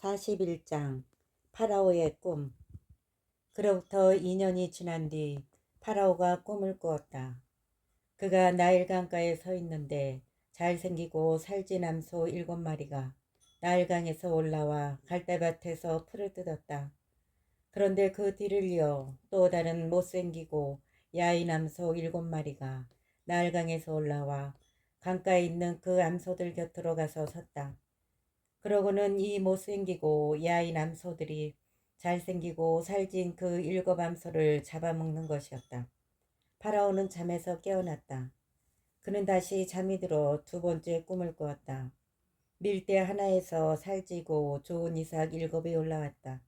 41장 파라오의 꿈. 그로부터 2년이 지난 뒤 파라오가 꿈을 꾸었다. 그가 나일 강가에 서 있는데 잘생기고 살찐 암소 7마리가 나일강에서 올라와 갈대밭에서 풀을 뜯었다. 그런데 그 뒤를 이어 또 다른 못생기고 야인 암소 7마리가 나일강에서 올라와 강가에 있는 그 암소들 곁으로 가서 섰다. 그러고는 이 못생기고 야인 암소들이 잘생기고 살찐 그 7암소를 잡아먹는 것이었다. 파라오는 잠에서 깨어났다. 그는 다시 잠이 들어 두 번째 꿈을 꾸었다. 밀대 하나에서 살찌고 좋은 이삭 7이 올라왔다.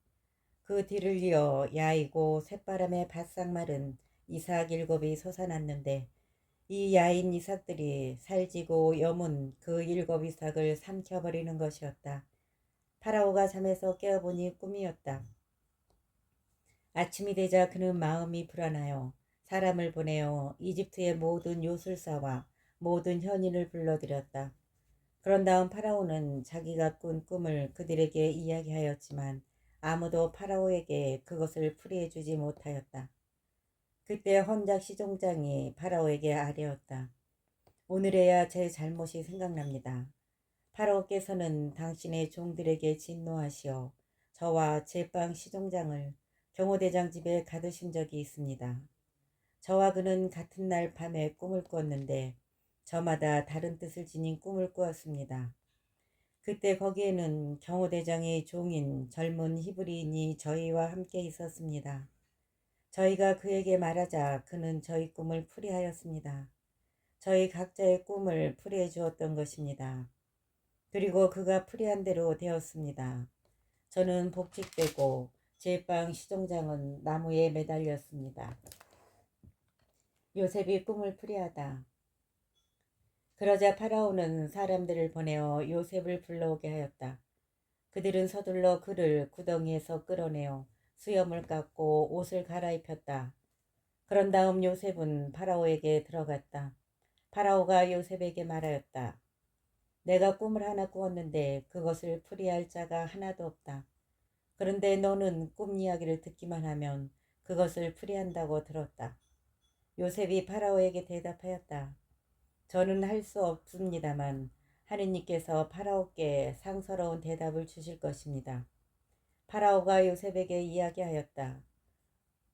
그 뒤를 이어 야이고 새바람에 바싹 마른 이삭 7이 솟아났는데 이 야인 이삭들이 살찌고 여문 그 7이삭을 삼켜버리는 것이었다. 파라오가 잠에서 깨어보니 꿈이었다. 아침이 되자 그는 마음이 불안하여 사람을 보내어 이집트의 모든 요술사와 모든 현인을 불러들였다. 그런 다음 파라오는 자기가 꾼 꿈을 그들에게 이야기하였지만 아무도 파라오에게 그것을 풀이해주지 못하였다. 그때 헌작 시종장이 파라오에게 아뢰었다. 오늘에야 제 잘못이 생각납니다. 파라오께서는 당신의 종들에게 진노하시어 저와 제빵 시종장을 경호대장 집에 가두신 적이 있습니다. 저와 그는 같은 날 밤에 꿈을 꾸었는데 저마다 다른 뜻을 지닌 꿈을 꾸었습니다. 그때 거기에는 경호대장의 종인 젊은 히브리인이 저희와 함께 있었습니다. 저희가 그에게 말하자 그는 저희 꿈을 풀이하였습니다. 저희 각자의 꿈을 풀이해 주었던 것입니다. 그리고 그가 풀이한 대로 되었습니다. 저는 복직되고 제빵 시종장은 나무에 매달렸습니다. 요셉이 꿈을 풀이하다. 그러자 파라오는 사람들을 보내어 요셉을 불러오게 하였다. 그들은 서둘러 그를 구덩이에서 끌어내어 수염을 깎고 옷을 갈아입혔다. 그런 다음 요셉은 파라오에게 들어갔다. 파라오가 요셉에게 말하였다. 내가 꿈을 하나 꾸었는데 그것을 풀이할 자가 하나도 없다. 그런데 너는 꿈 이야기를 듣기만 하면 그것을 풀이한다고 들었다. 요셉이 파라오에게 대답하였다. 저는 할 수 없습니다만 하느님께서 파라오께 상서로운 대답을 주실 것입니다. 파라오가 요셉에게 이야기하였다.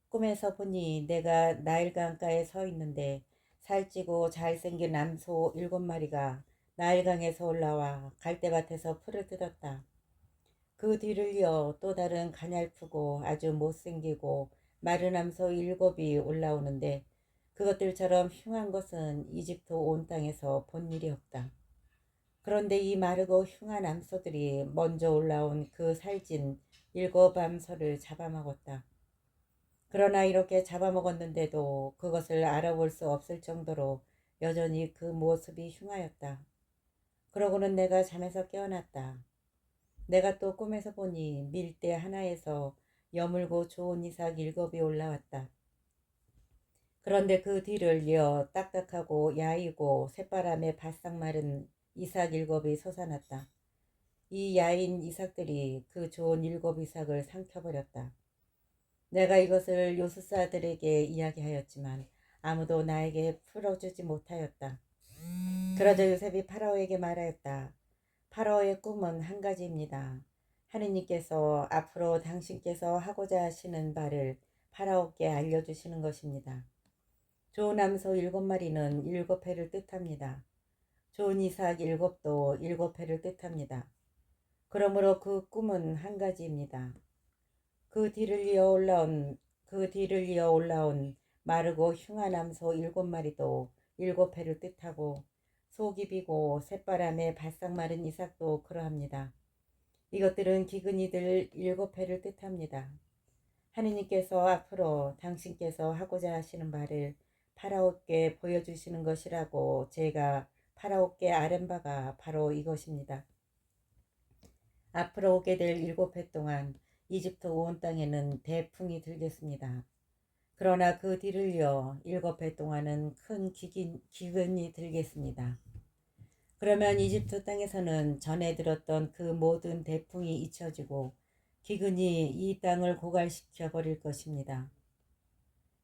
꿈에서 보니 내가 나일강가에 서 있는데 살찌고 잘생긴 암소 7마리가 나일강에서 올라와 갈대밭에서 풀을 뜯었다. 그 뒤를 이어 또 다른 가냘프고 아주 못생기고 마른 암소 7이 올라오는데 그것들처럼 흉한 것은 이집트 온 땅에서 본 일이 없다. 그런데 이 마르고 흉한 암소들이 먼저 올라온 그 살찐 7암소를 잡아먹었다. 그러나 이렇게 잡아먹었는데도 그것을 알아볼 수 없을 정도로 여전히 그 모습이 흉하였다. 그러고는 내가 잠에서 깨어났다. 내가 또 꿈에서 보니 밀대 하나에서 여물고 좋은 이삭 7이 올라왔다. 그런데 그 뒤를 이어 딱딱하고 야이고 새바람에 바싹 마른 이삭 7이 솟아났다. 이 야인 이삭들이 그 좋은 7이삭을 삼켜버렸다. 내가 이것을 요술사들에게 이야기하였지만 아무도 나에게 풀어주지 못하였다. 그러자 요셉이 파라오에게 말하였다. 파라오의 꿈은 한 가지입니다. 하느님께서 앞으로 당신께서 하고자 하시는 바를 파라오께 알려주시는 것입니다. 좋은 암소 7마리는 7회를 뜻합니다. 좋은 이삭 7도 7회를 뜻합니다. 그러므로 그 꿈은 한 가지입니다. 그 뒤를 이어 올라온 마르고 흉한 암소 7마리도 7회를 뜻하고 속이 비고 새바람에 바싹 마른 이삭도 그러합니다. 이것들은 기근이들 7회를 뜻합니다. 하느님께서 앞으로 당신께서 하고자 하시는 바를 파라오께 보여주시는 것이라고 제가 파라오께 아랜 바가 바로 이것입니다. 앞으로 오게 될 7회 동안 이집트 온 땅에는 대풍이 들겠습니다. 그러나 그 뒤를 이어 7회 동안은 큰 기근이 들겠습니다. 그러면 이집트 땅에서는 전에 들었던 그 모든 대풍이 잊혀지고 기근이 이 땅을 고갈시켜 버릴 것입니다.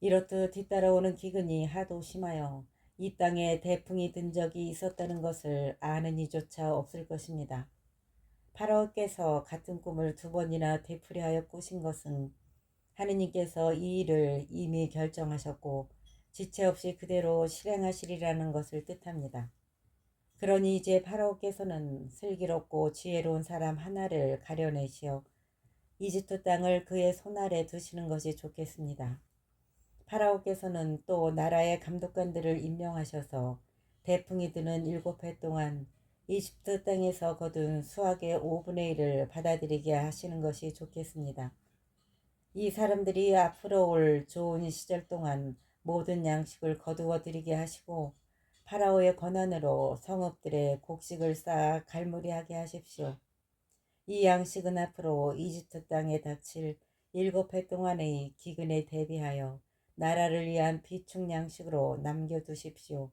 이렇듯 뒤따라오는 기근이 하도 심하여 이 땅에 대풍이 든 적이 있었다는 것을 아는 이조차 없을 것입니다. 파라오께서 같은 꿈을 두 번이나 되풀이하여 꾸신 것은 하느님께서 이 일을 이미 결정하셨고 지체 없이 그대로 실행하시리라는 것을 뜻합니다. 그러니 이제 파라오께서는 슬기롭고 지혜로운 사람 하나를 가려내시어 이집트 땅을 그의 손아래 두시는 것이 좋겠습니다. 파라오께서는 또 나라의 감독관들을 임명하셔서 대풍이 드는 7해 동안 이집트 땅에서 거둔 수확의 5분의 1을 받아들이게 하시는 것이 좋겠습니다. 이 사람들이 앞으로 올 좋은 시절 동안 모든 양식을 거두어 들이게 하시고 파라오의 권한으로 성읍들의 곡식을 쌓아 갈무리하게 하십시오. 이 양식은 앞으로 이집트 땅에 닥칠 7해 동안의 기근에 대비하여 나라를 위한 비축 양식으로 남겨두십시오.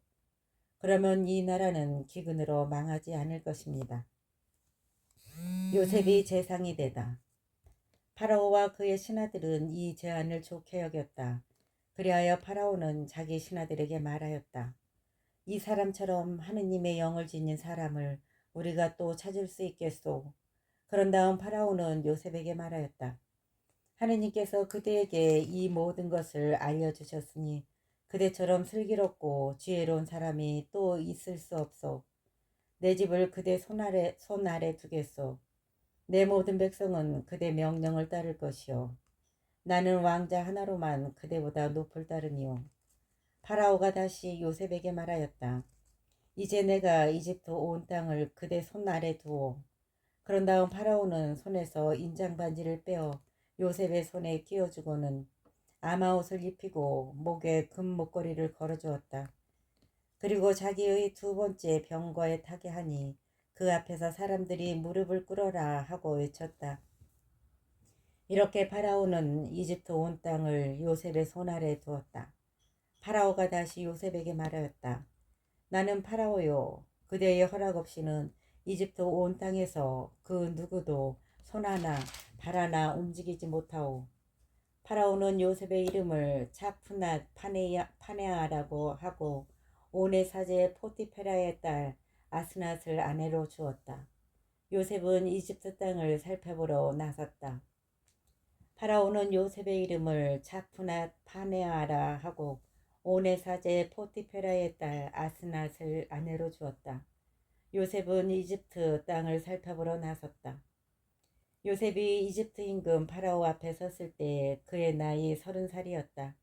그러면 이 나라는 기근으로 망하지 않을 것입니다. 요셉이 재상이 되다. 파라오와 그의 신하들은 이 제안을 좋게 여겼다. 그리하여 파라오는 자기 신하들에게 말하였다. 이 사람처럼 하느님의 영을 지닌 사람을 우리가 또 찾을 수 있겠소. 그런 다음 파라오는 요셉에게 말하였다. 하느님께서 그대에게 이 모든 것을 알려주셨으니 그대처럼 슬기롭고 지혜로운 사람이 또 있을 수 없소. 내 집을 그대 손 아래 두겠소. 내 모든 백성은 그대 명령을 따를 것이요. 나는 왕자 하나로만 그대보다 높을 따르니요. 파라오가 다시 요셉에게 말하였다. 이제 내가 이집트 온 땅을 그대 손 아래 두오. 그런 다음 파라오는 손에서 인장 반지를 빼어 요셉의 손에 끼워주고는 아마옷을 입히고 목에 금 목걸이를 걸어주었다. 그리고 자기의 두 번째 병거에 타게 하니 그 앞에서 사람들이 무릎을 꿇어라 하고 외쳤다. 이렇게 파라오는 이집트 온 땅을 요셉의 손 아래 두었다. 파라오가 다시 요셉에게 말하였다. 나는 파라오요. 그대의 허락 없이는 이집트 온 땅에서 그 누구도 손 하나 발 하나 움직이지 못하오. 파라오는 요셉의 이름을 차푸낫 파네아라고 하고 온의 사제 포티페라의 딸 아스낫을 아내로 주었다. 요셉은 이집트 땅을 살펴보러 나섰다. 파라오는 요셉의 이름을 차푸낫 파네아라 하고 온의 사제 포티페라의 딸 아스낫을 아내로 주었다. 요셉은 이집트 땅을 살펴보러 나섰다. 요셉이 이집트 임금 파라오 앞에 섰을 때 그의 나이 30살이었다.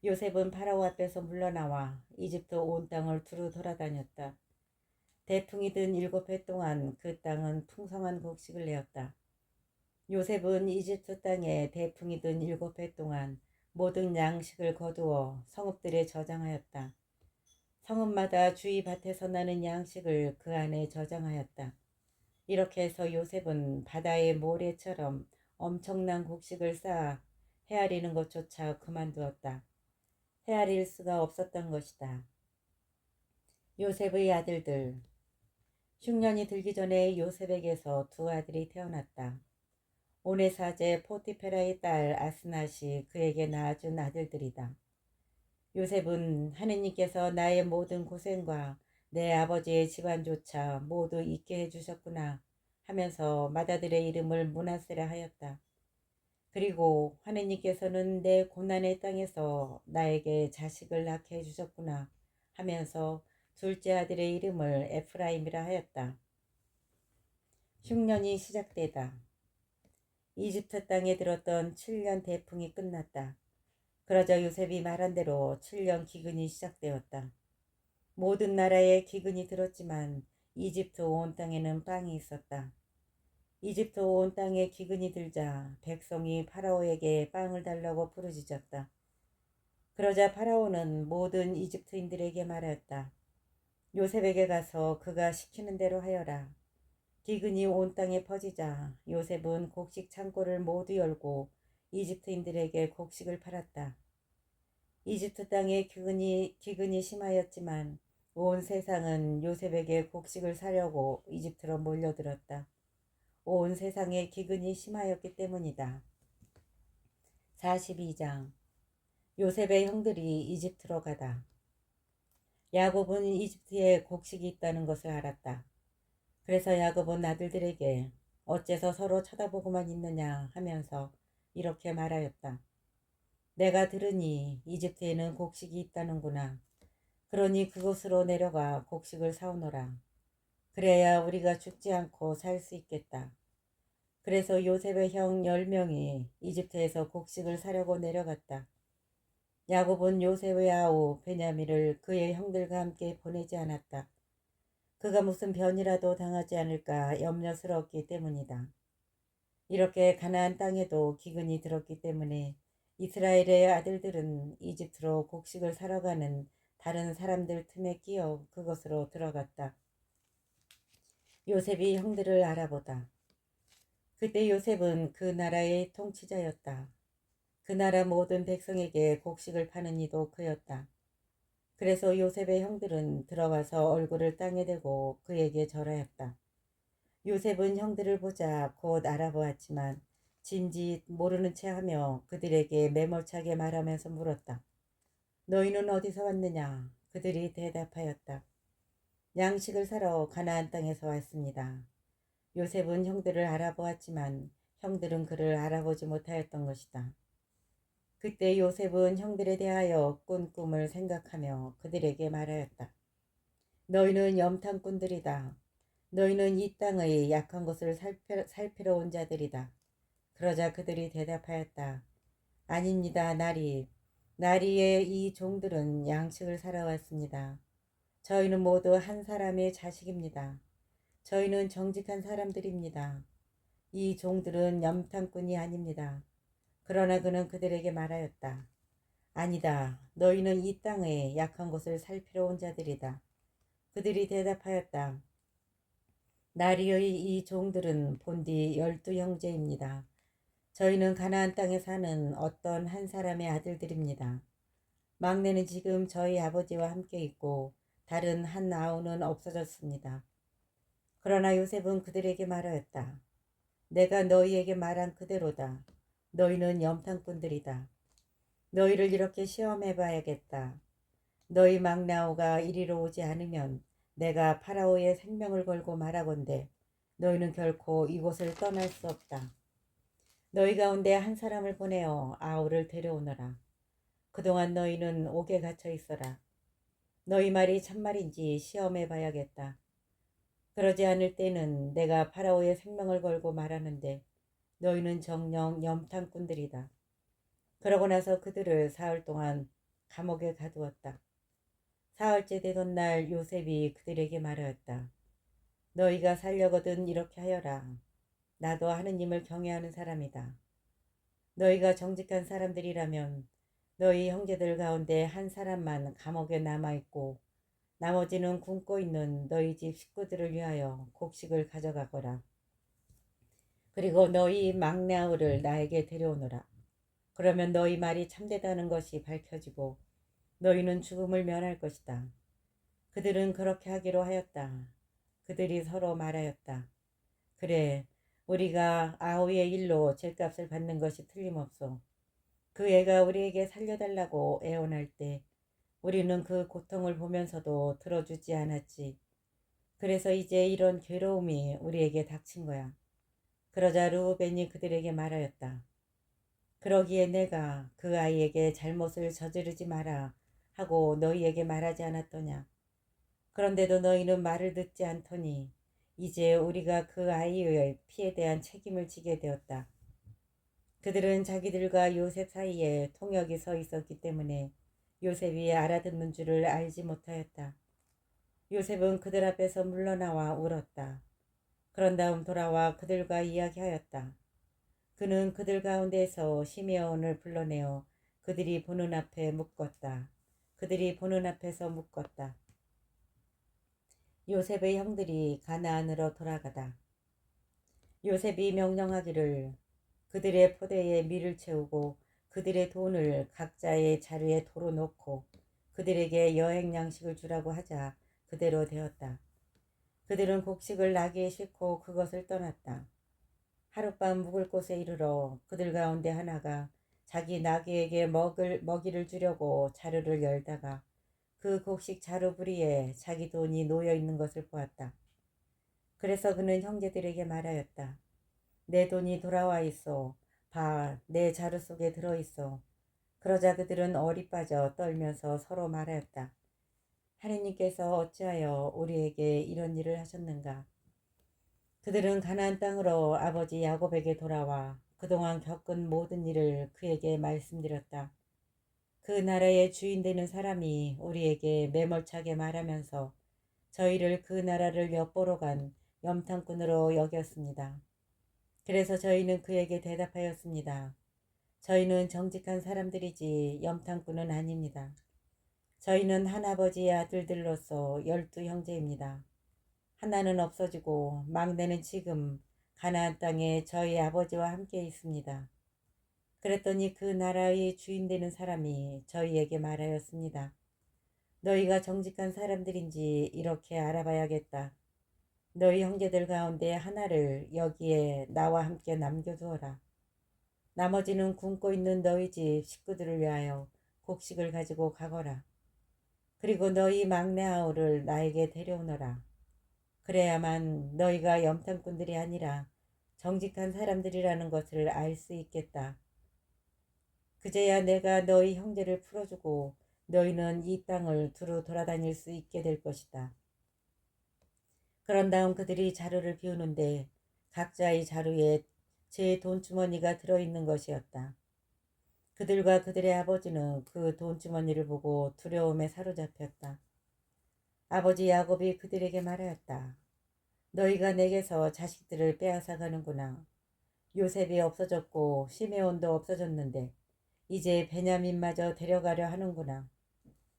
요셉은 파라오 앞에서 물러나와 이집트 온 땅을 두루 돌아다녔다. 대풍이 든 7해 동안 그 땅은 풍성한 곡식을 내었다. 요셉은 이집트 땅에 대풍이 든 7해 동안 모든 양식을 거두어 성읍들에 저장하였다. 성읍마다 주위 밭에서 나는 양식을 그 안에 저장하였다. 이렇게 해서 요셉은 바다의 모래처럼 엄청난 곡식을 쌓아 헤아리는 것조차 그만두었다. 헤아릴 수가 없었던 것이다. 요셉의 아들들. 흉년이 들기 전에 요셉에게서 두 아들이 태어났다. 온의 사제 포티페라의 딸 아스낫이 그에게 낳아준 아들들이다. 요셉은 하느님께서 나의 모든 고생과 내 아버지의 집안조차 모두 잊게 해주셨구나 하면서 맏아들의 이름을 므낫세라 하였다. 그리고 하느님께서는 내 고난의 땅에서 나에게 자식을 낳게 해주셨구나 하면서 둘째 아들의 이름을 에프라임이라 하였다. 흉년이 시작되다. 이집트 땅에 들었던 7년 대풍이 끝났다. 그러자 요셉이 말한 대로 7년 기근이 시작되었다. 모든 나라에 기근이 들었지만 이집트 온 땅에는 빵이 있었다. 이집트 온 땅에 기근이 들자 백성이 파라오에게 빵을 달라고 부르짖었다. 그러자 파라오는 모든 이집트인들에게 말하였다. 요셉에게 가서 그가 시키는 대로 하여라. 기근이 온 땅에 퍼지자 요셉은 곡식 창고를 모두 열고 이집트인들에게 곡식을 팔았다. 이집트 땅에 기근이 심하였지만 온 세상은 요셉에게 곡식을 사려고 이집트로 몰려들었다. 온 세상에 기근이 심하였기 때문이다. 42장. 요셉의 형들이 이집트로 가다. 야곱은 이집트에 곡식이 있다는 것을 알았다. 그래서 야곱은 아들들에게 어째서 서로 쳐다보고만 있느냐 하면서 이렇게 말하였다. 내가 들으니 이집트에는 곡식이 있다는구나. 그러니 그곳으로 내려가 곡식을 사오너라. 그래야 우리가 죽지 않고 살 수 있겠다. 그래서 요셉의 형 10명이 이집트에서 곡식을 사려고 내려갔다. 야곱은 요셉의 아우 베냐민을 그의 형들과 함께 보내지 않았다. 그가 무슨 변이라도 당하지 않을까 염려스러웠기 때문이다. 이렇게 가나안 땅에도 기근이 들었기 때문에 이스라엘의 아들들은 이집트로 곡식을 사러 가는 다른 사람들 틈에 끼어 그것으로 들어갔다. 요셉이 형들을 알아보다. 그때 요셉은 그 나라의 통치자였다. 그 나라 모든 백성에게 곡식을 파는 이도 그였다. 그래서 요셉의 형들은 들어가서 얼굴을 땅에 대고 그에게 절하였다. 요셉은 형들을 보자 곧 알아보았지만 진짓 모르는 채 하며 그들에게 매몰차게 말하면서 물었다. 너희는 어디서 왔느냐? 그들이 대답하였다. 양식을 사러 가나안 땅에서 왔습니다. 요셉은 형들을 알아보았지만 형들은 그를 알아보지 못하였던 것이다. 그때 요셉은 형들에 대하여 꾼 꿈을 생각하며 그들에게 말하였다. 너희는 염탐꾼들이다. 너희는 이 땅의 약한 것을 살피러 온 자들이다. 그러자 그들이 대답하였다. 아닙니다, 나리. 나리의 이 종들은 양식을 사러 왔습니다. 저희는 모두 한 사람의 자식입니다. 저희는 정직한 사람들입니다. 이 종들은 염탐꾼이 아닙니다. 그러나 그는 그들에게 말하였다. 아니다. 너희는 이 땅의 약한 곳을 살피러 온 자들이다. 그들이 대답하였다. 나리의 이 종들은 본디 12형제입니다. 저희는 가나안 땅에 사는 어떤 한 사람의 아들들입니다. 막내는 지금 저희 아버지와 함께 있고 다른 한 아우는 없어졌습니다. 그러나 요셉은 그들에게 말하였다. 내가 너희에게 말한 그대로다. 너희는 염탐꾼들이다. 너희를 이렇게 시험해 봐야겠다. 너희 막내 아우가 이리로 오지 않으면 내가 파라오의 생명을 걸고 말하건대 너희는 결코 이곳을 떠날 수 없다. 너희 가운데 한 사람을 보내어 아우를 데려오너라. 그동안 너희는 옥에 갇혀 있어라. 너희 말이 참말인지 시험해 봐야겠다. 그러지 않을 때는 내가 파라오의 생명을 걸고 말하는데 너희는 정녕 염탐꾼들이다. 그러고 나서 그들을 사흘 동안 감옥에 가두었다. 사흘째 되던 날 요셉이 그들에게 말하였다. 너희가 살려거든 이렇게 하여라. 나도 하느님을 경외하는 사람이다. 너희가 정직한 사람들이라면 너희 형제들 가운데 한 사람만 감옥에 남아있고 나머지는 굶고 있는 너희 집 식구들을 위하여 곡식을 가져가거라. 그리고 너희 막내 아우를 나에게 데려오너라. 그러면 너희 말이 참되다는 것이 밝혀지고 너희는 죽음을 면할 것이다. 그들은 그렇게 하기로 하였다. 그들이 서로 말하였다. 그래, 우리가 아우의 일로 죗값을 받는 것이 틀림없소. 그 애가 우리에게 살려달라고 애원할 때 우리는 그 고통을 보면서도 들어주지 않았지. 그래서 이제 이런 괴로움이 우리에게 닥친 거야. 그러자 르우벤이 그들에게 말하였다. 그러기에 내가 그 아이에게 잘못을 저지르지 마라 하고 너희에게 말하지 않았더냐. 그런데도 너희는 말을 듣지 않더니 이제 우리가 그 아이의 피에 대한 책임을 지게 되었다. 그들은 자기들과 요셉 사이에 통역이 서 있었기 때문에 요셉이 알아듣는 줄을 알지 못하였다. 요셉은 그들 앞에서 물러나와 울었다. 그런 다음 돌아와 그들과 이야기하였다. 그는 그들 가운데서 시메온을 불러내어 그들이 보는 앞에 묶었다. 그들이 보는 앞에서 묶었다. 요셉의 형들이 가나안으로 돌아가다. 요셉이 명령하기를 그들의 포대에 밀을 채우고 그들의 돈을 각자의 자루에 도로 놓고 그들에게 여행 양식을 주라고 하자 그대로 되었다. 그들은 곡식을 나귀에 싣고 그것을 떠났다. 하룻밤 묵을 곳에 이르러 그들 가운데 하나가 자기 나귀에게 먹이를 주려고 자루를 열다가 그 곡식 자루 부리에 자기 돈이 놓여 있는 것을 보았다. 그래서 그는 형제들에게 말하였다. 내 돈이 돌아와 있어. 봐, 내 자루 속에 들어 있어. 그러자 그들은 얼이 빠져 떨면서 서로 말하였다. 하느님께서 어찌하여 우리에게 이런 일을 하셨는가? 그들은 가나안 땅으로 아버지 야곱에게 돌아와 그동안 겪은 모든 일을 그에게 말씀드렸다. 그 나라의 주인 되는 사람이 우리에게 매몰차게 말하면서 저희를 그 나라를 엿보러 간 염탐꾼으로 여겼습니다. 그래서 저희는 그에게 대답하였습니다. 저희는 정직한 사람들이지 염탐꾼은 아닙니다. 저희는 한 아버지의 아들들로서 12형제입니다. 하나는 없어지고 막내는 지금 가나안 땅에 저희 아버지와 함께 있습니다. 그랬더니 그 나라의 주인 되는 사람이 저희에게 말하였습니다. 너희가 정직한 사람들인지 이렇게 알아봐야겠다. 너희 형제들 가운데 하나를 여기에 나와 함께 남겨두어라. 나머지는 굶고 있는 너희 집 식구들을 위하여 곡식을 가지고 가거라. 그리고 너희 막내 아우를 나에게 데려오너라. 그래야만 너희가 염탐꾼들이 아니라 정직한 사람들이라는 것을 알 수 있겠다. 그제야 내가 너희 형제를 풀어주고 너희는 이 땅을 두루 돌아다닐 수 있게 될 것이다. 그런 다음 그들이 자루를 비우는데 각자의 자루에 제 돈주머니가 들어있는 것이었다. 그들과 그들의 아버지는 그 돈주머니를 보고 두려움에 사로잡혔다. 아버지 야곱이 그들에게 말하였다. 너희가 내게서 자식들을 빼앗아 가는구나. 요셉이 없어졌고 시메온도 없어졌는데 이제 베냐민마저 데려가려 하는구나.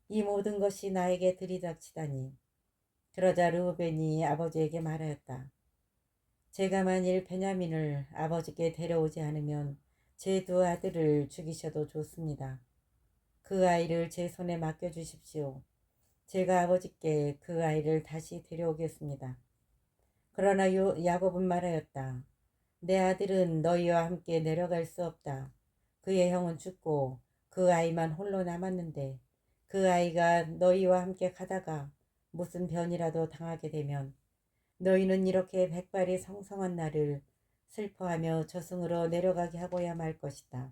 이 모든 것이 나에게 들이닥치다니. 그러자 르우벤이 아버지에게 말하였다. 제가 만일 베냐민을 아버지께 데려오지 않으면 제 두 아들을 죽이셔도 좋습니다. 그 아이를 제 손에 맡겨주십시오. 제가 아버지께 그 아이를 다시 데려오겠습니다. 그러나 야곱은 말하였다. 내 아들은 너희와 함께 내려갈 수 없다. 그의 형은 죽고 그 아이만 홀로 남았는데 그 아이가 너희와 함께 가다가 무슨 변이라도 당하게 되면 너희는 이렇게 백발이 성성한 나를 슬퍼하며 저승으로 내려가게 하고야 말 것이다.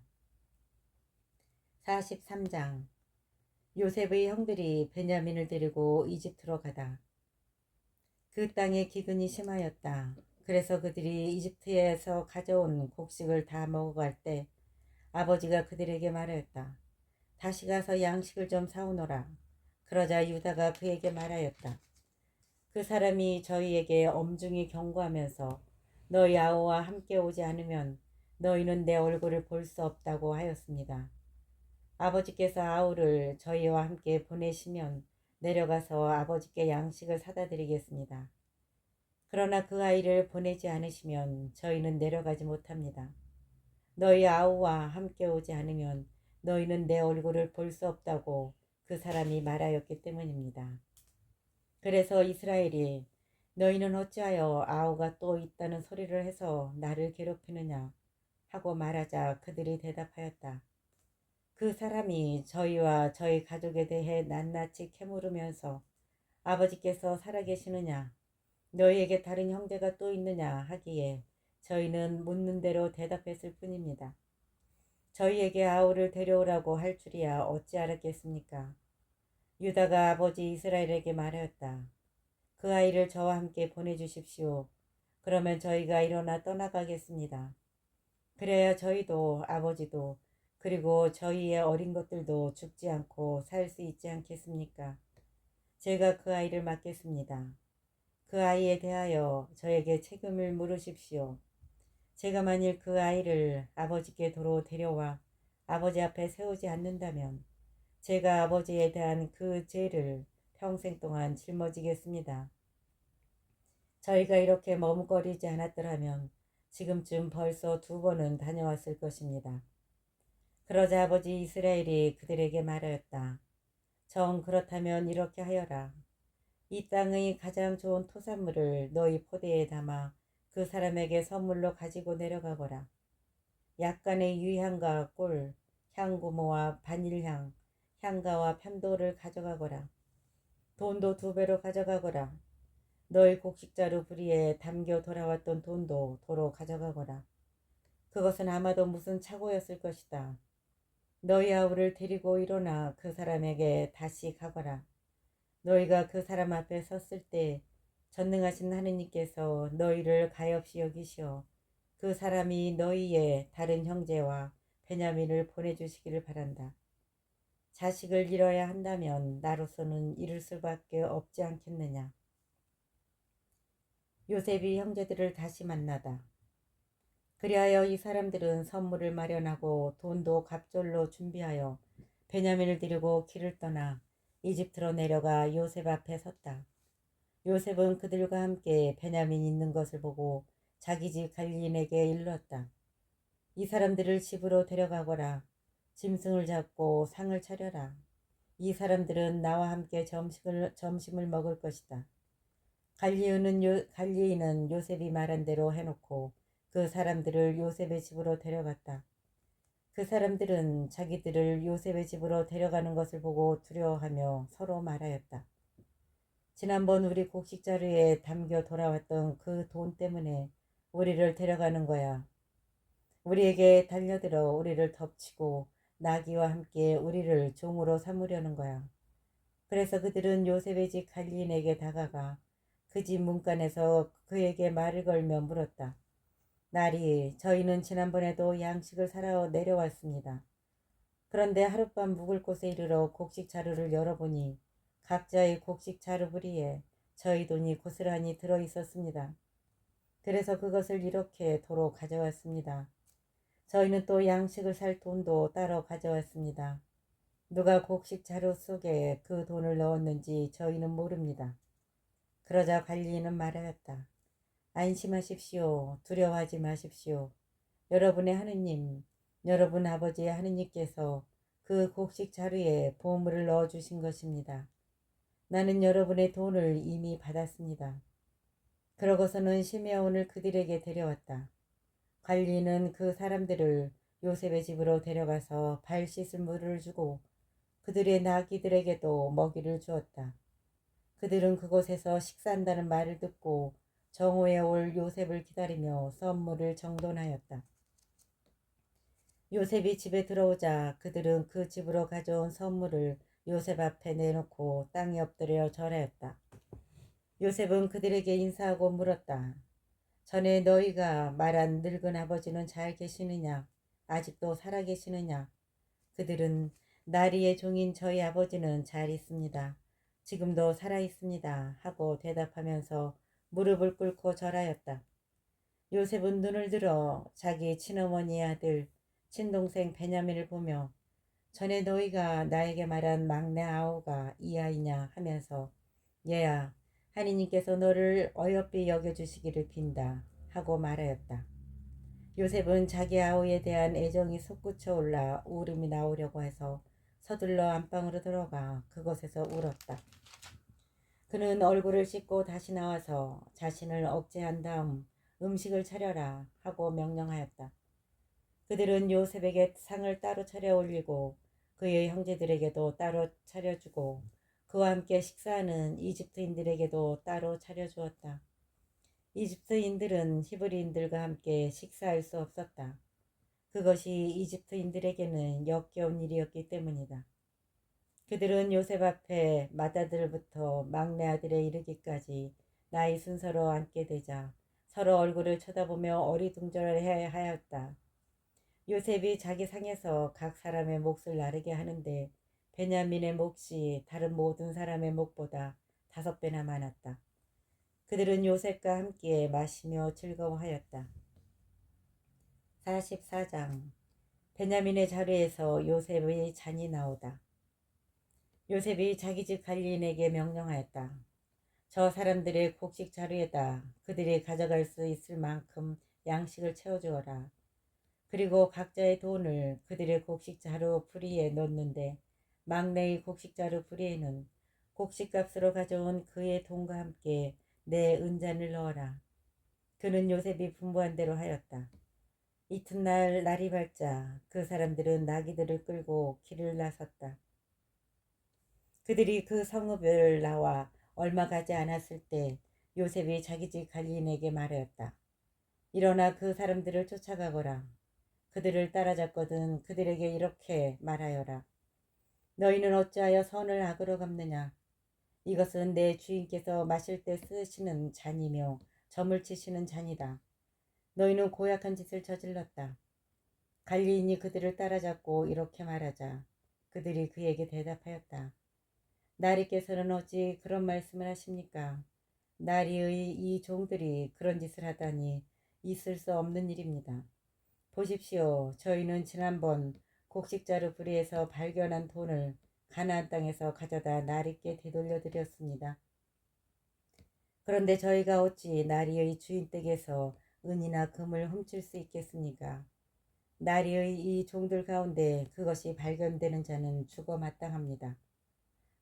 43장 요셉의 형들이 베냐민을 데리고 이집트로 가다. 그 땅에 기근이 심하였다. 그래서 그들이 이집트에서 가져온 곡식을 다 먹어갈 때 아버지가 그들에게 말하였다. 다시 가서 양식을 좀 사오너라. 그러자 유다가 그에게 말하였다. 그 사람이 저희에게 엄중히 경고하면서 너희 아우와 함께 오지 않으면 너희는 내 얼굴을 볼 수 없다고 하였습니다. 아버지께서 아우를 저희와 함께 보내시면 내려가서 아버지께 양식을 사다 드리겠습니다. 그러나 그 아이를 보내지 않으시면 저희는 내려가지 못합니다. 너희 아우와 함께 오지 않으면 너희는 내 얼굴을 볼 수 없다고 그 사람이 말하였기 때문입니다. 그래서 이스라엘이 너희는 어찌하여 아우가 또 있다는 소리를 해서 나를 괴롭히느냐 하고 말하자 그들이 대답하였다. 그 사람이 저희와 저희 가족에 대해 낱낱이 캐물으면서 아버지께서 살아계시느냐 너희에게 다른 형제가 또 있느냐 하기에 저희는 묻는 대로 대답했을 뿐입니다. 저희에게 아우를 데려오라고 할 줄이야 어찌 알았겠습니까? 유다가 아버지 이스라엘에게 말하였다. 그 아이를 저와 함께 보내주십시오. 그러면 저희가 일어나 떠나가겠습니다. 그래야 저희도 아버지도 그리고 저희의 어린 것들도 죽지 않고 살 수 있지 않겠습니까? 제가 그 아이를 맡겠습니다. 그 아이에 대하여 저에게 책임을 물으십시오. 제가 만일 그 아이를 아버지께 도로 데려와 아버지 앞에 세우지 않는다면 제가 아버지에 대한 그 죄를 평생 동안 짊어지겠습니다. 저희가 이렇게 머뭇거리지 않았더라면 지금쯤 벌써 2번은 다녀왔을 것입니다. 그러자 아버지 이스라엘이 그들에게 말하였다. 정 그렇다면 이렇게 하여라. 이 땅의 가장 좋은 토산물을 너희 포대에 담아 그 사람에게 선물로 가지고 내려가거라. 약간의 유향과 꿀, 향고모와 바닐향, 향가와 편도를 가져가거라. 돈도 2배로 가져가거라. 너희 곡식자루 부리에 담겨 돌아왔던 돈도 도로 가져가거라. 그것은 아마도 무슨 착오였을 것이다. 너희 아우를 데리고 일어나 그 사람에게 다시 가거라. 너희가 그 사람 앞에 섰을 때 전능하신 하느님께서 너희를 가엾이 여기시어 그 사람이 너희의 다른 형제와 베냐민을 보내주시기를 바란다. 자식을 잃어야 한다면 나로서는 잃을 수밖에 없지 않겠느냐. 요셉이 형제들을 다시 만나다. 그리하여 이 사람들은 선물을 마련하고 돈도 갑절로 준비하여 베냐민을 데리고 길을 떠나 이집트로 내려가 요셉 앞에 섰다. 요셉은 그들과 함께 베냐민이 있는 것을 보고 자기 집 갈리인에게 일렀다. 이 사람들을 집으로 데려가거라. 짐승을 잡고 상을 차려라. 이 사람들은 나와 함께 점심을 먹을 것이다. 갈리인은 요셉이 말한 대로 해놓고 그 사람들을 요셉의 집으로 데려갔다. 그 사람들은 자기들을 요셉의 집으로 데려가는 것을 보고 두려워하며 서로 말하였다. 지난번 우리 곡식 자루에 담겨 돌아왔던 그 돈 때문에 우리를 데려가는 거야. 우리에게 달려들어 우리를 덮치고 나귀와 함께 우리를 종으로 삼으려는 거야. 그래서 그들은 요셉의 집 갈리인에게 다가가 그 집 문간에서 그에게 말을 걸며 물었다. 나리, 저희는 지난번에도 양식을 사러 내려왔습니다. 그런데 하룻밤 묵을 곳에 이르러 곡식 자루를 열어보니 각자의 곡식 자루부리에 저희 돈이 고스란히 들어있었습니다. 그래서 그것을 이렇게 도로 가져왔습니다. 저희는 또 양식을 살 돈도 따로 가져왔습니다. 누가 곡식 자루 속에 그 돈을 넣었는지 저희는 모릅니다. 그러자 관리인은 말하였다. 안심하십시오. 두려워하지 마십시오. 여러분의 하느님, 여러분 아버지의 하느님께서 그 곡식 자루에 보물을 넣어주신 것입니다. 나는 여러분의 돈을 이미 받았습니다. 그러고서는 시메온을 그들에게 데려왔다. 관리인은 그 사람들을 요셉의 집으로 데려가서 발 씻을 물을 주고 그들의 나귀들에게도 먹이를 주었다. 그들은 그곳에서 식사한다는 말을 듣고 정오에 올 요셉을 기다리며 선물을 정돈하였다. 요셉이 집에 들어오자 그들은 그 집으로 가져온 선물을 요셉 앞에 내놓고 땅에 엎드려 절하였다. 요셉은 그들에게 인사하고 물었다. 전에 너희가 말한 늙은 아버지는 잘 계시느냐? 아직도 살아 계시느냐? 그들은 나리의 종인 저희 아버지는 잘 있습니다. 지금도 살아 있습니다. 하고 대답하면서 무릎을 꿇고 절하였다. 요셉은 눈을 들어 자기 친어머니의 아들 친동생 베냐민을 보며 전에 너희가 나에게 말한 막내 아우가 이 아이냐 하면서 얘야 하느님께서 너를 어여삐 여겨주시기를 빈다 하고 말하였다. 요셉은 자기 아우에 대한 애정이 솟구쳐 올라 울음이 나오려고 해서 서둘러 안방으로 들어가 그곳에서 울었다. 그는 얼굴을 씻고 다시 나와서 자신을 억제한 다음 음식을 차려라 하고 명령하였다. 그들은 요셉에게 상을 따로 차려 올리고 그의 형제들에게도 따로 차려주고 그와 함께 식사하는 이집트인들에게도 따로 차려주었다. 이집트인들은 히브리인들과 함께 식사할 수 없었다. 그것이 이집트인들에게는 역겨운 일이었기 때문이다. 그들은 요셉 앞에 맏아들부터 막내 아들에 이르기까지 나이 순서로 앉게 되자 서로 얼굴을 쳐다보며 어리둥절해 하였다. 요셉이 자기 상에서 각 사람의 몫을 나르게 하는데 베냐민의 몫이 다른 모든 사람의 몫보다 5배나 많았다. 그들은 요셉과 함께 마시며 즐거워하였다. 44장 베냐민의 자리에서 요셉의 잔이 나오다. 요셉이 자기 집 갈리인에게 명령하였다. 저 사람들의 곡식 자루에다 그들이 가져갈 수 있을 만큼 양식을 채워주어라. 그리고 각자의 돈을 그들의 곡식 자루 부리에 넣는데 막내의 곡식 자루 부리에는 곡식값으로 가져온 그의 돈과 함께 내 은잔을 넣어라. 그는 요셉이 분부한 대로 하였다. 이튿날 날이 밝자 그 사람들은 나귀들을 끌고 길을 나섰다. 그들이 그 성읍을 나와 얼마 가지 않았을 때 요셉이 자기 집 갈리인에게 말하였다. 일어나 그 사람들을 쫓아가거라. 그들을 따라잡거든 그들에게 이렇게 말하여라. 너희는 어찌하여 선을 악으로 갚느냐. 이것은 내 주인께서 마실 때 쓰시는 잔이며 점을 치시는 잔이다. 너희는 고약한 짓을 저질렀다. 갈리인이 그들을 따라잡고 이렇게 말하자 그들이 그에게 대답하였다. 나리께서는 어찌 그런 말씀을 하십니까? 나리의 이 종들이 그런 짓을 하다니 있을 수 없는 일입니다. 보십시오. 저희는 지난번 곡식자루 부리에서 발견한 돈을 가나안 땅에서 가져다 나리께 되돌려 드렸습니다. 그런데 저희가 어찌 나리의 주인 댁에서 은이나 금을 훔칠 수 있겠습니까? 나리의 이 종들 가운데 그것이 발견되는 자는 죽어 마땅합니다.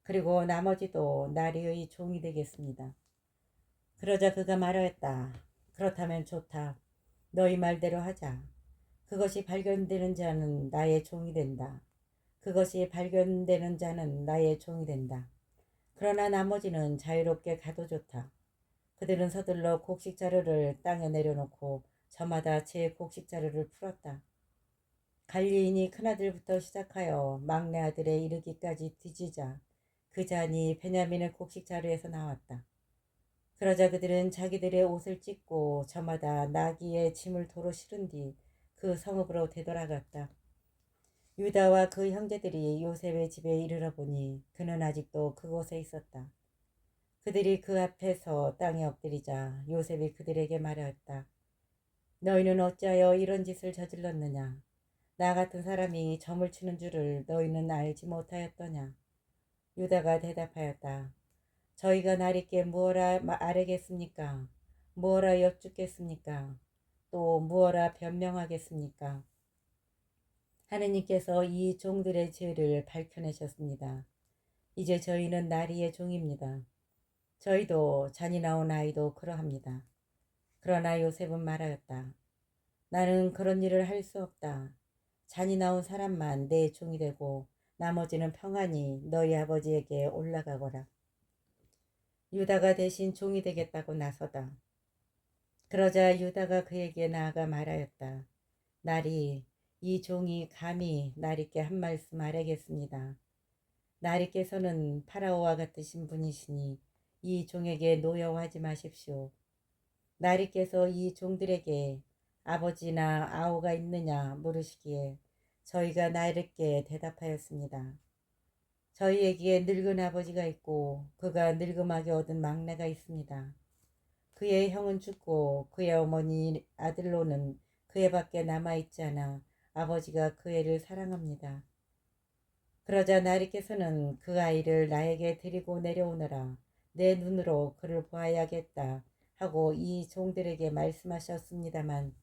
그리고 나머지도 나리의 종이 되겠습니다. 그러자 그가 말하였다. 그렇다면 좋다. 너희 말대로 하자. 그것이 발견되는 자는 나의 종이 된다. 그것이 발견되는 자는 나의 종이 된다. 그러나 나머지는 자유롭게 가도 좋다. 그들은 서둘러 곡식 자루를 땅에 내려놓고 저마다 제 곡식 자루를 풀었다. 갈리인이 큰아들부터 시작하여 막내 아들에 이르기까지 뒤지자 그 잔이 베냐민의 곡식 자루에서 나왔다. 그러자 그들은 자기들의 옷을 찢고 저마다 나귀의 짐을 도로 실은 뒤 그 성읍으로 되돌아갔다. 유다와 그 형제들이 요셉의 집에 이르러 보니 그는 아직도 그곳에 있었다. 그들이 그 앞에서 땅에 엎드리자 요셉이 그들에게 말하였다. 너희는 어찌하여 이런 짓을 저질렀느냐? 나 같은 사람이 점을 치는 줄을 너희는 알지 못하였더냐? 유다가 대답하였다. 저희가 나리께 무엇라 아뢰겠습니까? 무엇라 여쭙겠습니까? 또 무엇라 변명하겠습니까? 하느님께서 이 종들의 죄를 밝혀내셨습니다. 이제 저희는 나리의 종입니다. 저희도 잔인나온 아이도 그러합니다. 그러나 요셉은 말하였다. 나는 그런 일을 할 수 없다. 잔인나온 사람만 내 종이 되고 나머지는 평안히 너희 아버지에게 올라가거라. 유다가 대신 종이 되겠다고 나서다. 그러자 유다가 그에게 나아가 말하였다. 나리, 이 종이 감히 나리께 한 말씀 아뢰겠습니다. 나리께서는 파라오와 같으신 분이시니 이 종에게 노여워하지 마십시오. 나리께서 이 종들에게 아버지나 아우가 있느냐 물으시기에 저희가 나리께 대답하였습니다. 저희에게 늙은 아버지가 있고 그가 늙음하게 얻은 막내가 있습니다. 그의 형은 죽고 그의 어머니 아들로는 그 애밖에 남아있지 않아 아버지가 그 애를 사랑합니다. 그러자 나리께서는 그 아이를 나에게 데리고 내려오너라. 내 눈으로 그를 보아야겠다 하고 이 종들에게 말씀하셨습니다만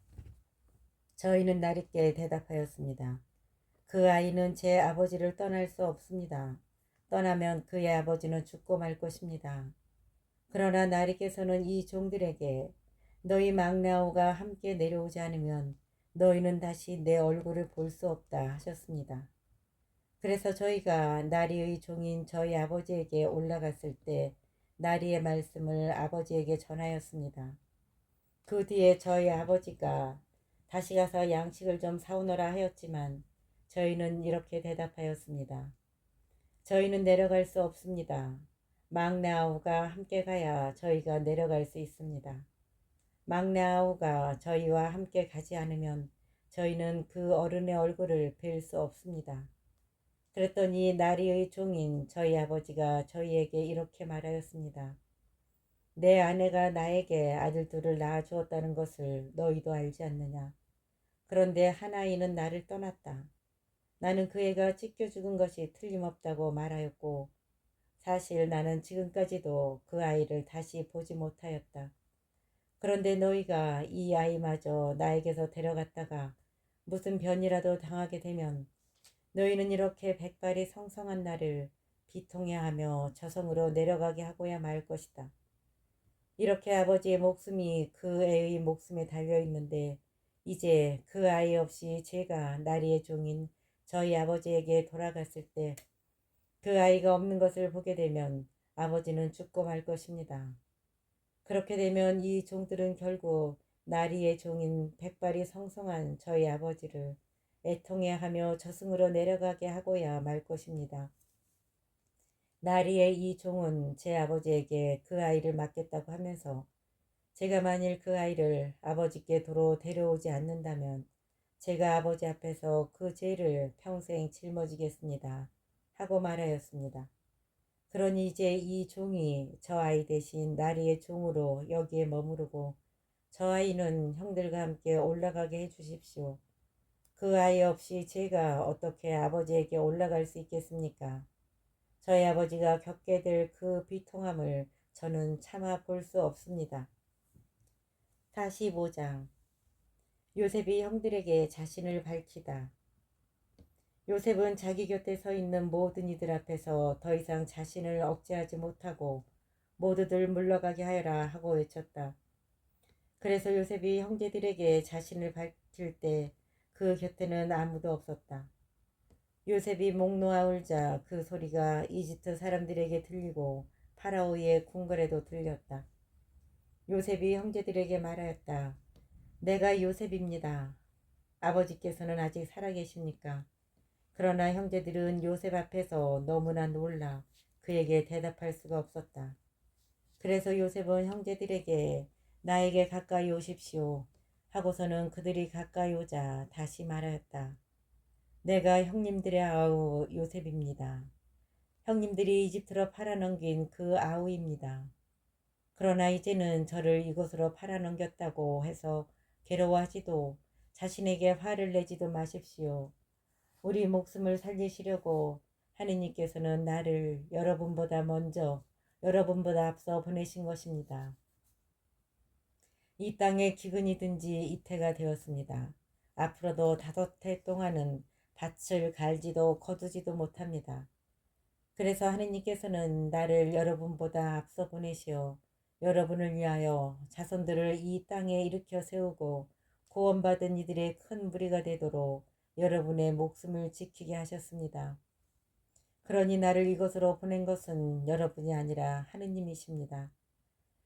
저희는 나리께 대답하였습니다. 그 아이는 제 아버지를 떠날 수 없습니다. 떠나면 그의 아버지는 죽고 말 것입니다. 그러나 나리께서는 이 종들에게 너희 막내아우가 함께 내려오지 않으면 너희는 다시 내 얼굴을 볼 수 없다 하셨습니다. 그래서 저희가 나리의 종인 저희 아버지에게 올라갔을 때 나리의 말씀을 아버지에게 전하였습니다. 그 뒤에 저희 아버지가 다시 가서 양식을 좀 사오너라 하였지만 저희는 이렇게 대답하였습니다. 저희는 내려갈 수 없습니다. 막내 아우가 함께 가야 저희가 내려갈 수 있습니다. 막내 아우가 저희와 함께 가지 않으면 저희는 그 어른의 얼굴을 뵐 수 없습니다. 그랬더니 나리의 종인 저희 아버지가 저희에게 이렇게 말하였습니다. 내 아내가 나에게 아들 둘을 낳아 주었다는 것을 너희도 알지 않느냐. 그런데 한 아이는 나를 떠났다. 나는 그 애가 찢겨 죽은 것이 틀림없다고 말하였고 사실 나는 지금까지도 그 아이를 다시 보지 못하였다. 그런데 너희가 이 아이마저 나에게서 데려갔다가 무슨 변이라도 당하게 되면 너희는 이렇게 백발이 성성한 나를 비통해하며 저성으로 내려가게 하고야 말 것이다. 이렇게 아버지의 목숨이 그 애의 목숨에 달려 있는데 이제 그 아이 없이 제가 나리의 종인 저희 아버지에게 돌아갔을 때 그 아이가 없는 것을 보게 되면 아버지는 죽고 말 것입니다. 그렇게 되면 이 종들은 결국 나리의 종인 백발이 성성한 저희 아버지를 애통해하며 저승으로 내려가게 하고야 말 것입니다. 나리의 이 종은 제 아버지에게 그 아이를 맡겠다고 하면서 제가 만일 그 아이를 아버지께 도로 데려오지 않는다면 제가 아버지 앞에서 그 죄를 평생 짊어지겠습니다. 하고 말하였습니다. 그러니 이제 이 종이 저 아이 대신 나리의 종으로 여기에 머무르고 저 아이는 형들과 함께 올라가게 해주십시오. 그 아이 없이 제가 어떻게 아버지에게 올라갈 수 있겠습니까? 저희 아버지가 겪게 될 그 비통함을 저는 참아 볼 수 없습니다. 45장 요셉이 형들에게 자신을 밝히다. 요셉은 자기 곁에 서 있는 모든 이들 앞에서 더 이상 자신을 억제하지 못하고 모두들 물러가게 하여라 하고 외쳤다. 그래서 요셉이 형제들에게 자신을 밝힐 때 그 곁에는 아무도 없었다. 요셉이 목 놓아 울자 그 소리가 이집트 사람들에게 들리고 파라오의 궁궐에도 들렸다. 요셉이 형제들에게 말하였다. 내가 요셉입니다. 아버지께서는 아직 살아계십니까? 그러나 형제들은 요셉 앞에서 너무나 놀라 그에게 대답할 수가 없었다. 그래서 요셉은 형제들에게 나에게 가까이 오십시오 하고서는 그들이 가까이 오자 다시 말하였다. 내가 형님들의 아우 요셉입니다. 형님들이 이집트로 팔아넘긴 그 아우입니다. 그러나 이제는 저를 이곳으로 팔아넘겼다고 해서 괴로워하지도 자신에게 화를 내지도 마십시오. 우리 목숨을 살리시려고 하느님께서는 나를 여러분보다 먼저 여러분보다 앞서 보내신 것입니다. 이 땅에 기근이든지 이태가 되었습니다. 앞으로도 5해 동안은 밭을 갈지도 거두지도 못합니다. 그래서 하느님께서는 나를 여러분보다 앞서 보내시어 여러분을 위하여 자손들을 이 땅에 일으켜 세우고 구원받은 이들의 큰 무리가 되도록 여러분의 목숨을 지키게 하셨습니다. 그러니 나를 이곳으로 보낸 것은 여러분이 아니라 하느님이십니다.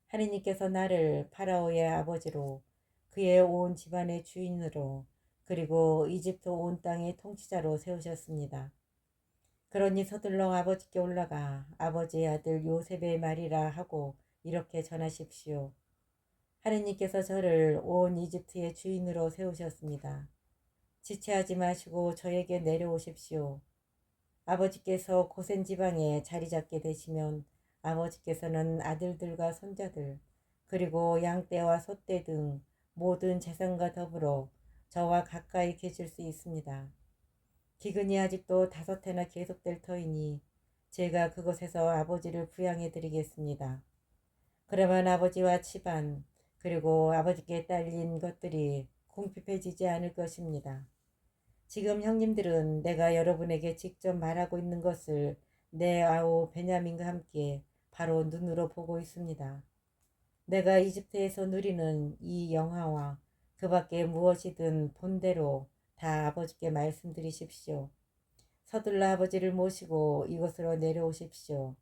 하느님께서 나를 파라오의 아버지로 그의 온 집안의 주인으로 그리고 이집트 온 땅의 통치자로 세우셨습니다. 그러니 서둘러 아버지께 올라가 아버지의 아들 요셉의 말이라 하고 이렇게 전하십시오. 하느님께서 저를 온 이집트의 주인으로 세우셨습니다. 지체하지 마시고 저에게 내려오십시오. 아버지께서 고센 지방에 자리 잡게 되시면 아버지께서는 아들들과 손자들 그리고 양떼와 소떼 등 모든 재산과 더불어 저와 가까이 계실 수 있습니다. 기근이 아직도 5해나 계속될 터이니 제가 그곳에서 아버지를 부양해 드리겠습니다. 그러면 아버지와 집안 그리고 아버지께 딸린 것들이 궁핍해지지 않을 것입니다. 지금 형님들은 내가 여러분에게 직접 말하고 있는 것을 내 아우 베냐민과 함께 바로 눈으로 보고 있습니다. 내가 이집트에서 누리는 이 영화와 그 밖에 무엇이든 본대로 다 아버지께 말씀드리십시오. 서둘러 아버지를 모시고 이곳으로 내려오십시오.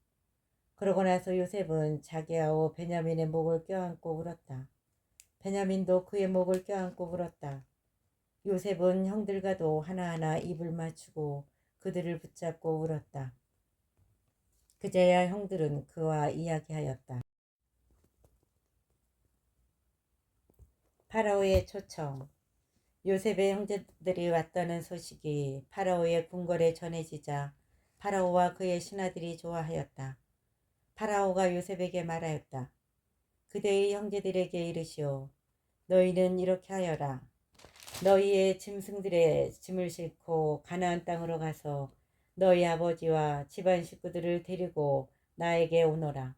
그러고 나서 요셉은 자기 아우 베냐민의 목을 껴안고 울었다. 베냐민도 그의 목을 껴안고 울었다. 요셉은 형들과도 하나하나 입을 맞추고 그들을 붙잡고 울었다. 그제야 형들은 그와 이야기하였다. 파라오의 초청. 요셉의 형제들이 왔다는 소식이 파라오의 궁궐에 전해지자 파라오와 그의 신하들이 좋아하였다. 파라오가 요셉에게 말하였다. 그대의 형제들에게 이르시오. 너희는 이렇게 하여라. 너희의 짐승들의 짐을 싣고 가나안 땅으로 가서 너희 아버지와 집안 식구들을 데리고 나에게 오너라.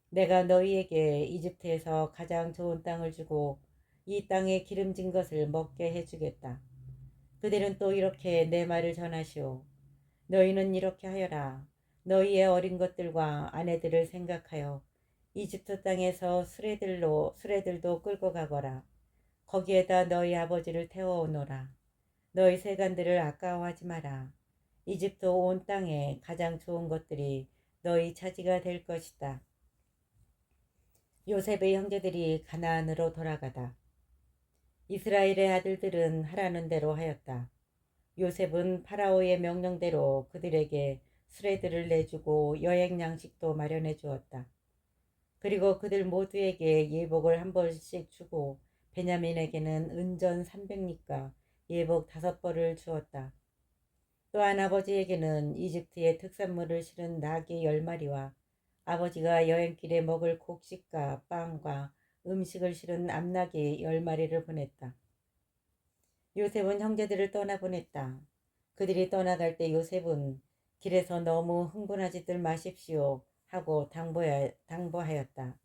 내가 너희에게 이집트에서 가장 좋은 땅을 주고 이 땅에 기름진 것을 먹게 해주겠다. 그들은 또 이렇게 내 말을 전하시오. 너희는 이렇게 하여라. 너희의 어린 것들과 아내들을 생각하여 이집트 땅에서 수레들도 끌고 가거라. 거기에다 너희 아버지를 태워오너라. 너희 세간들을 아까워하지 마라. 이집트 온 땅에 가장 좋은 것들이 너희 차지가 될 것이다. 요셉의 형제들이 가나안으로 돌아가다. 이스라엘의 아들들은 하라는 대로 하였다. 요셉은 파라오의 명령대로 그들에게 수레들을 내주고 여행 양식도 마련해 주었다. 그리고 그들 모두에게 예복을 한 벌씩 주고 베냐민에게는 은전 300립과 예복 5벌을 주었다. 또한 아버지에게는 이집트의 특산물을 실은 나귀 10마리와 아버지가 여행길에 먹을 곡식과 빵과 음식을 실은 암나귀 10마리를 보냈다. 요셉은 형제들을 떠나보냈다. 그들이 떠나갈 때 요셉은 길에서 너무 흥분하지들 마십시오 하고 당부하였다.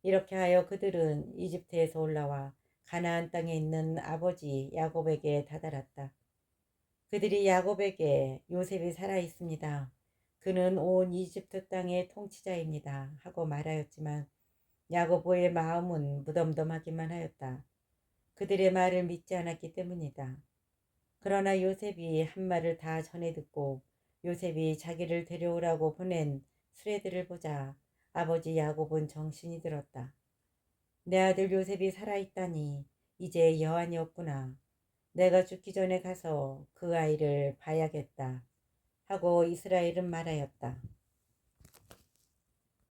이렇게 하여 그들은 이집트에서 올라와 가나안 땅에 있는 아버지 야곱에게 다다랐다. 그들이 야곱에게 요셉이 살아 있습니다. 그는 온 이집트 땅의 통치자입니다 하고 말하였지만 야곱의 마음은 무덤덤하기만 하였다. 그들의 말을 믿지 않았기 때문이다. 그러나 요셉이 한 말을 다 전해 듣고 요셉이 자기를 데려오라고 보낸 수레들을 보자 아버지 야곱은 정신이 들었다. 내 아들 요셉이 살아있다니 이제 여한이 없구나. 내가 죽기 전에 가서 그 아이를 봐야겠다 하고 이스라엘은 말하였다.